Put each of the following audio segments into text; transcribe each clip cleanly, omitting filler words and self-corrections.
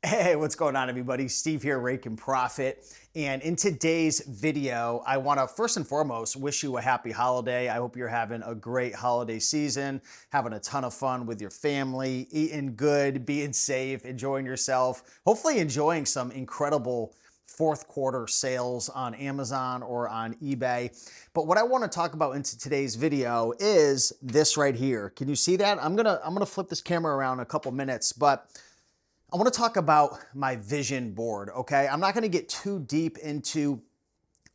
Hey, what's going on, everybody? Steve here, Rake and Profit. And in today's video, I want to first and foremost wish you a happy holiday. I hope you're having a great holiday season, having a ton of fun with your family, eating good, being safe, enjoying yourself, hopefully enjoying some incredible fourth quarter sales on Amazon or on eBay. But what I want to talk about into today's video is this right here. Can you see that? I'm gonna flip this camera around in a couple minutes, but I want to talk about my vision board, okay? I'm not going to get too deep into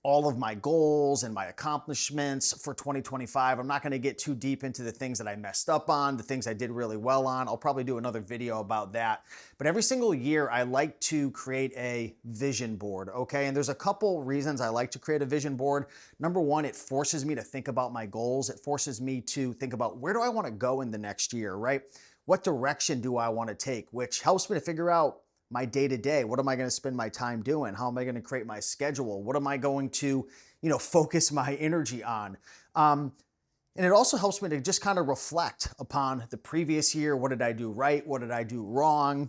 all of my goals and my accomplishments for 2025. I'm not going to get too deep into the things that I messed up on, the things I did really well on. I'll probably do another video about that. But every single year, I like to create a vision board, okay? And there's a couple reasons I like to create a vision board. Number one, it forces me to think about my goals. It forces me to think about where do I want to go in the next year, right? What direction do I want to take, which helps me to figure out my day-to-day. What am I going to spend my time doing? How am I going to create my schedule? What am I going to, focus my energy on? And it also helps me to just kind of reflect upon the previous year. What did I do right? What did I do wrong?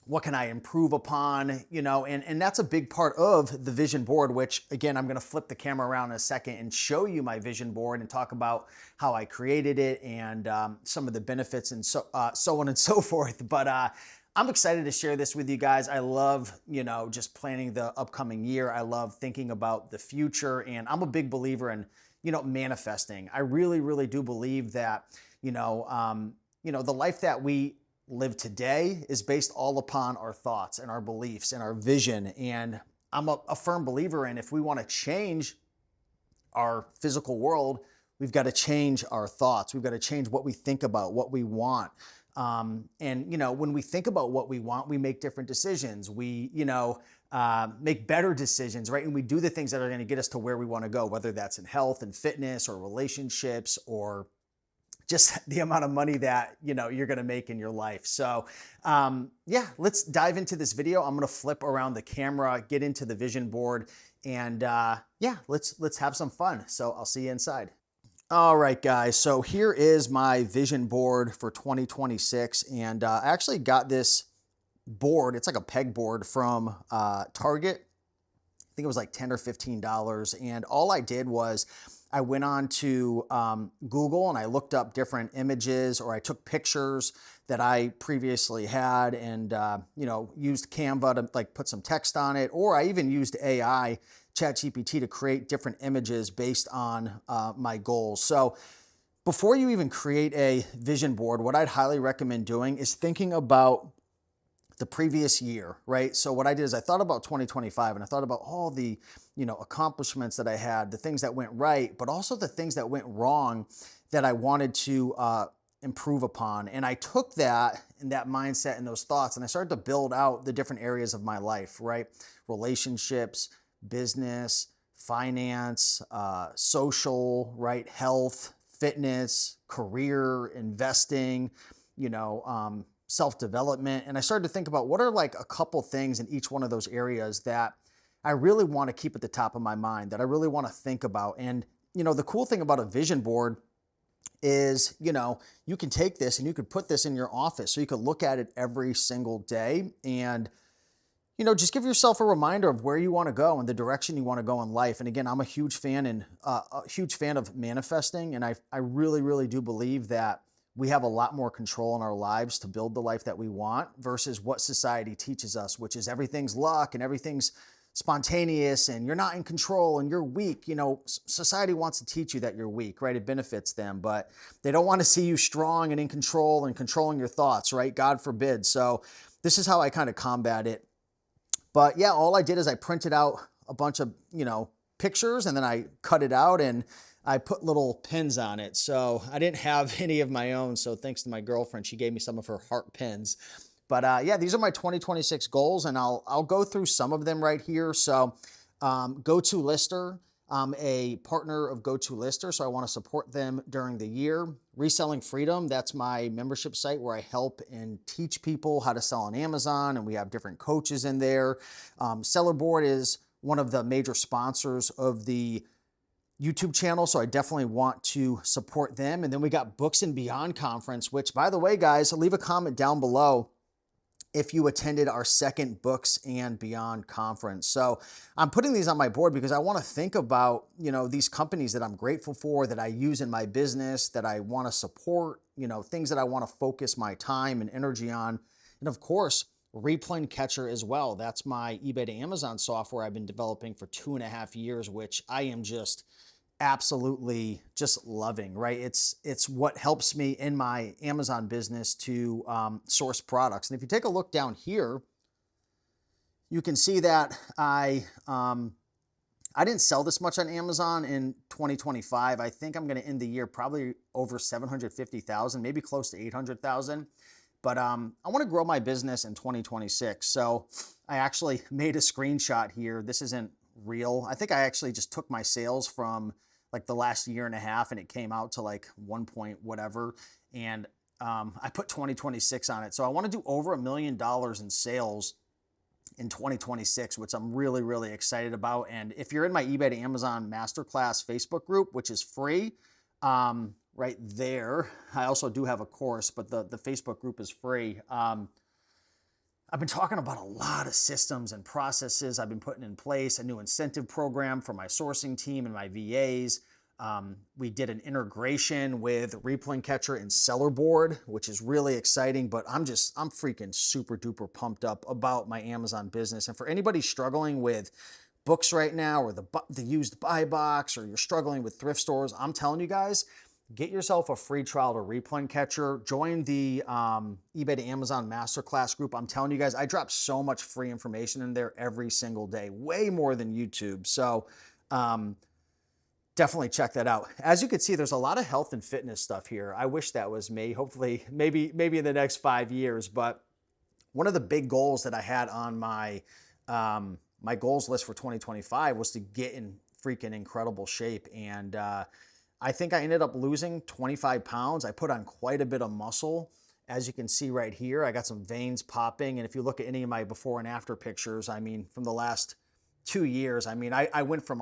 What can I improve upon? And that's a big part of the vision board, which again, I'm going to flip the camera around in a second and show you my vision board and talk about how I created it and some of the benefits and so on and so forth. But I'm excited to share this with you guys. I love, just planning the upcoming year. I love thinking about the future, and I'm a big believer in, manifesting. I really, really do believe that, the life that we live today is based all upon our thoughts and our beliefs and our vision. And I'm a firm believer in if we want to change our physical world, we've got to change our thoughts. We've got to change what we think about, what we want. When we think about what we want, we make different decisions. We, make better decisions, right? And we do the things that are going to get us to where we want to go, whether that's in health and fitness or relationships or just the amount of money that, you're going to make in your life. So, let's dive into this video. I'm going to flip around the camera, get into the vision board, and let's have some fun. So I'll see you inside. All right, guys. So here is my vision board for 2026. And I actually got this board. It's like a peg board from Target. I think it was like $10 or $15. And all I did was I went on to Google and I looked up different images, or I took pictures that I previously had and, used Canva to like put some text on it, or I even used AI, ChatGPT, to create different images based on my goals. So before you even create a vision board, what I'd highly recommend doing is thinking about the previous year, right? So what I did is I thought about 2025 and I thought about all the, accomplishments that I had, the things that went right, but also the things that went wrong that I wanted to improve upon. And I took that and that mindset and those thoughts, and I started to build out the different areas of my life, right? Relationships, business, finance, social, right? Health, fitness, career, investing, self-development. And I started to think about what are like a couple things in each one of those areas that I really want to keep at the top of my mind, that I really want to think about. And, the cool thing about a vision board is, you can take this and you could put this in your office so you could look at it every single day and, just give yourself a reminder of where you want to go and the direction you want to go in life. And again, I'm a huge fan of manifesting. And I really, really do believe that we have a lot more control in our lives to build the life that we want versus what society teaches us, which is everything's luck and everything's spontaneous and you're not in control and you're weak. Society wants to teach you that you're weak, right? It benefits them, but they don't want to see you strong and in control and controlling your thoughts, right? God forbid. So this is how I kind of combat it. But yeah, all I did is I printed out a bunch of, pictures, and then I cut it out and I put little pins on it. So I didn't have any of my own. So thanks to my girlfriend, she gave me some of her heart pins. But these are my 2026 goals, and I'll go through some of them right here. So GoToLister, I'm a partner of GoToLister, so I want to support them during the year. Reselling Freedom, that's my membership site where I help and teach people how to sell on Amazon, and we have different coaches in there. Seller Board is one of the major sponsors of the YouTube channel, so I definitely want to support them. And then we got Books and Beyond Conference, which, by the way, guys, leave a comment down below if you attended our second Books and Beyond conference. So I'm putting these on my board because I want to think about, these companies that I'm grateful for, that I use in my business, that I want to support, things that I want to focus my time and energy on. And of course, Replane Catcher as well. That's my eBay to Amazon software I've been developing for 2.5 years, which I am just absolutely just loving, right? It's what helps me in my Amazon business to source products. And if you take a look down here, you can see that I didn't sell this much on Amazon in 2025. I think I'm going to end the year probably over 750,000, maybe close to 800,000. But I want to grow my business in 2026. So I actually made a screenshot here. This isn't real. I think I actually just took my sales from like the last year and a half, and it came out to like 1 point whatever. And I put 2026 on it. So I want to do over $1 million in sales in 2026, which I'm really, really excited about. And if you're in my eBay to Amazon Masterclass Facebook group, which is free, right there, I also do have a course, but the Facebook group is free. I've been talking about a lot of systems and processes I've been putting in place, a new incentive program for my sourcing team and my VAs. We did an integration with Replane Catcher and Seller Board, which is really exciting, but I'm freaking super duper pumped up about my Amazon business. And for anybody struggling with books right now, or the used buy box, or you're struggling with thrift stores, I'm telling you guys, get yourself a free trial to Replane Catcher. Join the eBay to Amazon Masterclass group. I'm telling you guys, I drop so much free information in there every single day, way more than YouTube. So definitely check that out. As you can see, there's a lot of health and fitness stuff here. I wish that was me. Hopefully, maybe in the next 5 years. But one of the big goals that I had on my my goals list for 2025 was to get in freaking incredible shape. And I think I ended up losing 25 pounds. I put on quite a bit of muscle. As you can see right here, I got some veins popping. And if you look at any of my before and after pictures, I mean, from the last 2 years, I mean, I went from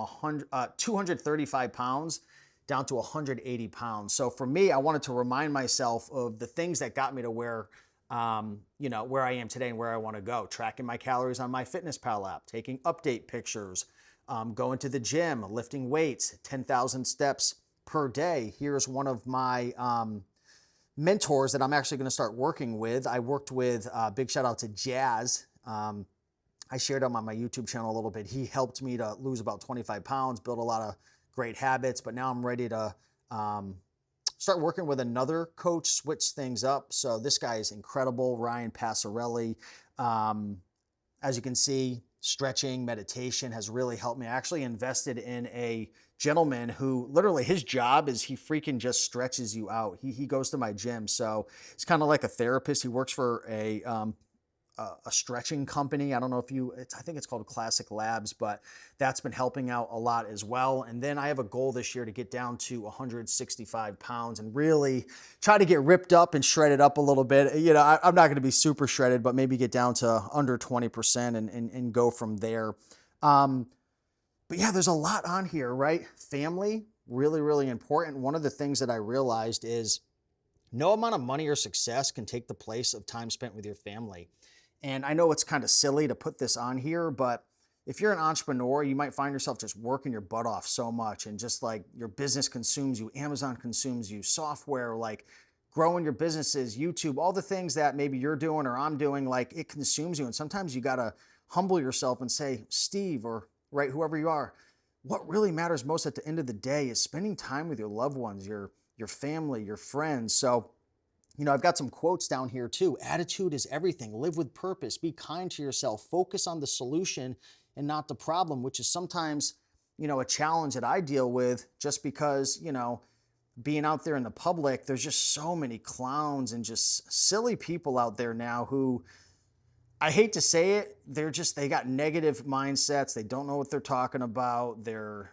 235 pounds down to 180 pounds. So for me, I wanted to remind myself of the things that got me to where I am today and where I want to go. Tracking my calories on my MyFitnessPal app, taking update pictures, going to the gym, lifting weights, 10,000 steps per day. Here's one of my mentors that I'm actually going to start working with. I worked with, big shout out to Jazz. I shared him on my YouTube channel a little bit. He helped me to lose about 25 pounds, build a lot of great habits, but now I'm ready to start working with another coach, switch things up. So this guy is incredible, Ryan Passarelli. As you can see, stretching, meditation has really helped me. I actually invested in a gentleman who literally his job is he freaking just stretches you out. He goes to my gym. So it's kind of like a therapist. He works for a stretching company. I don't know if I think it's called Classic Labs, but that's been helping out a lot as well. And then I have a goal this year to get down to 165 pounds and really try to get ripped up and shredded up a little bit. I'm not going to be super shredded, but maybe get down to under 20% and go from there. But yeah, there's a lot on here, right? Family, really, really important. One of the things that I realized is no amount of money or success can take the place of time spent with your family. And I know it's kind of silly to put this on here, but if you're an entrepreneur, you might find yourself just working your butt off so much, and just like your business consumes you, Amazon consumes you, software, like growing your businesses, YouTube, all the things that maybe you're doing or I'm doing, like it consumes you. And sometimes you got to humble yourself and say, Steve, or right, whoever you are, what really matters most at the end of the day is spending time with your loved ones, your family, your friends. So I've got some quotes down here too. Attitude is everything. Live with purpose. Be kind to yourself. Focus on the solution and not the problem, which is sometimes, a challenge that I deal with just because, being out there in the public, there's just so many clowns and just silly people out there now who, I hate to say it, they got negative mindsets. They don't know what they're talking about. They're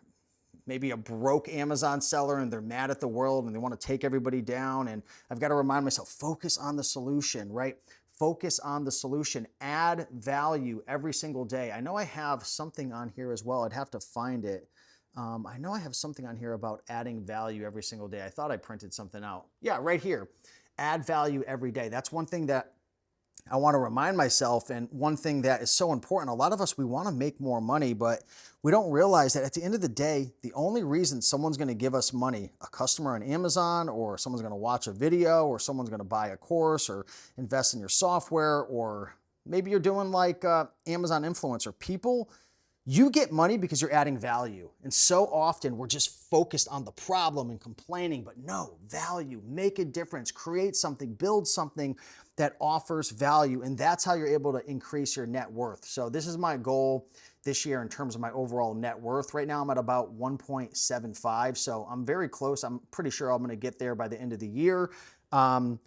maybe a broke Amazon seller and they're mad at the world and they want to take everybody down. And I've got to remind myself, focus on the solution, right? Focus on the solution, add value every single day. I know I have something on here as well. I'd have to find it. I know I have something on here about adding value every single day. I thought I printed something out. Yeah, right here. Add value every day. That's one thing that I want to remind myself, and one thing that is so important, a lot of us, we want to make more money, but we don't realize that at the end of the day, the only reason someone's going to give us money, a customer on Amazon, or someone's going to watch a video, or someone's going to buy a course or invest in your software, or maybe you're doing like Amazon influencer, people, you get money because you're adding value. And so often we're just focused on the problem and complaining, but no, value, make a difference, create something, build something that offers value. And that's how you're able to increase your net worth. So this is my goal this year in terms of my overall net worth. Right now I'm at about 1.75. So I'm very close. I'm pretty sure I'm going to get there by the end of the year. There's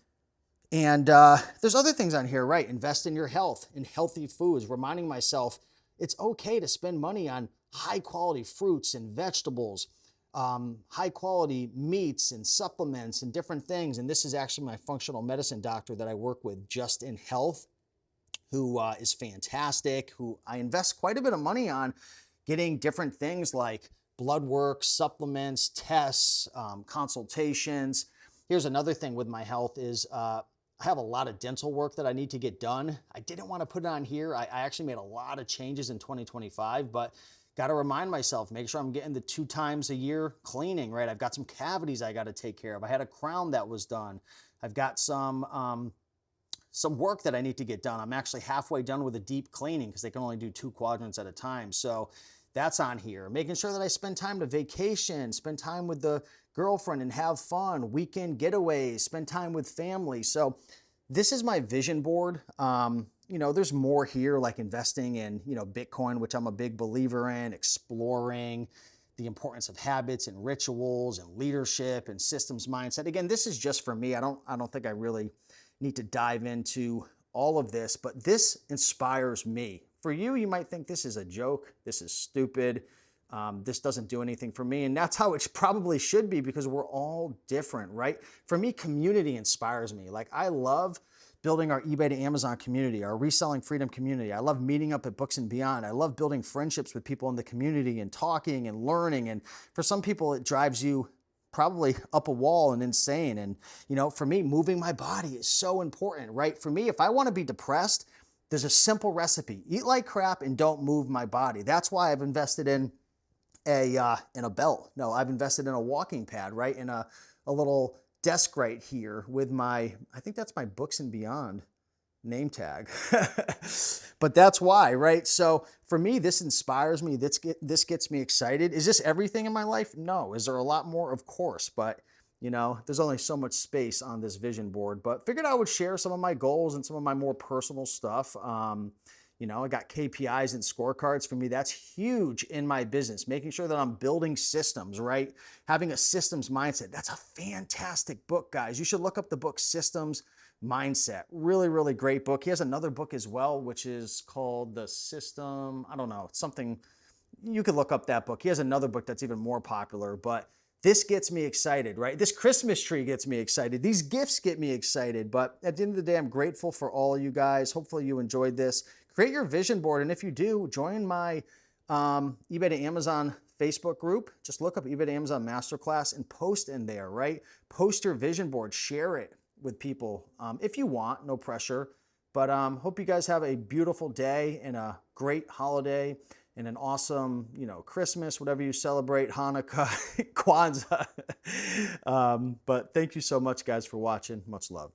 other things on here, right? Invest in your health, in healthy foods, reminding myself it's okay to spend money on high quality fruits and vegetables, high quality meats and supplements and different things. And this is actually my functional medicine doctor that I work with, Just in Health, who is fantastic, who I invest quite a bit of money on getting different things like blood work, supplements, tests, consultations. Here's another thing with my health is I have a lot of dental work that I need to get done. I didn't want to put it on here. I actually made a lot of changes in 2025, but got to remind myself, make sure I'm getting the 2 times a year cleaning, right? I've got some cavities I got to take care of. I had a crown that was done. I've got some work that I need to get done. I'm actually halfway done with a deep cleaning because they can only do 2 quadrants at a time. So that's on here. Making sure that I spend time to vacation, spend time with the girlfriend and have fun, weekend getaways, spend time with family. So this is my vision board. There's more here like investing in, Bitcoin, which I'm a big believer in, exploring the importance of habits and rituals and leadership and systems mindset. Again, this is just for me. I don't think I really need to dive into all of this, but this inspires me. For you, you might think this is a joke, this is stupid, this doesn't do anything for me, and that's how it probably should be because we're all different, right? For me, community inspires me. Like I love building our eBay to Amazon community, our Reselling Freedom community. I love meeting up at Books and Beyond. I love building friendships with people in the community and talking and learning, and for some people, it drives you probably up a wall and insane. And, for me, moving my body is so important, right? For me, if I want to be depressed, there's a simple recipe. Eat like crap and don't move my body. That's why I've invested in a belt. No, I've invested in a walking pad, right? In a little desk right here with I think that's my Books and Beyond name tag. But that's why, right? So for me, this inspires me. This gets me excited. Is this everything in my life? No. Is there a lot more? Of course. But there's only so much space on this vision board, but figured I would share some of my goals and some of my more personal stuff. I got KPIs and scorecards. For me, that's huge in my business, making sure that I'm building systems, right? Having a systems mindset. That's a fantastic book, guys. You should look up the book Systems Mindset. Really, really great book. He has another book as well, which is called The System. I don't know. It's something, you could look up that book. He has another book that's even more popular, but this gets me excited, right? This Christmas tree gets me excited. These gifts get me excited. But at the end of the day, I'm grateful for all you guys. Hopefully you enjoyed this. Create your vision board. And if you do, join my eBay to Amazon Facebook group. Just look up eBay to Amazon Masterclass and post in there, right? Post your vision board. Share it with people if you want. No pressure. But hope you guys have a beautiful day and a great holiday. And an awesome, Christmas, whatever you celebrate, Hanukkah, Kwanzaa. But thank you so much, guys, for watching. Much love.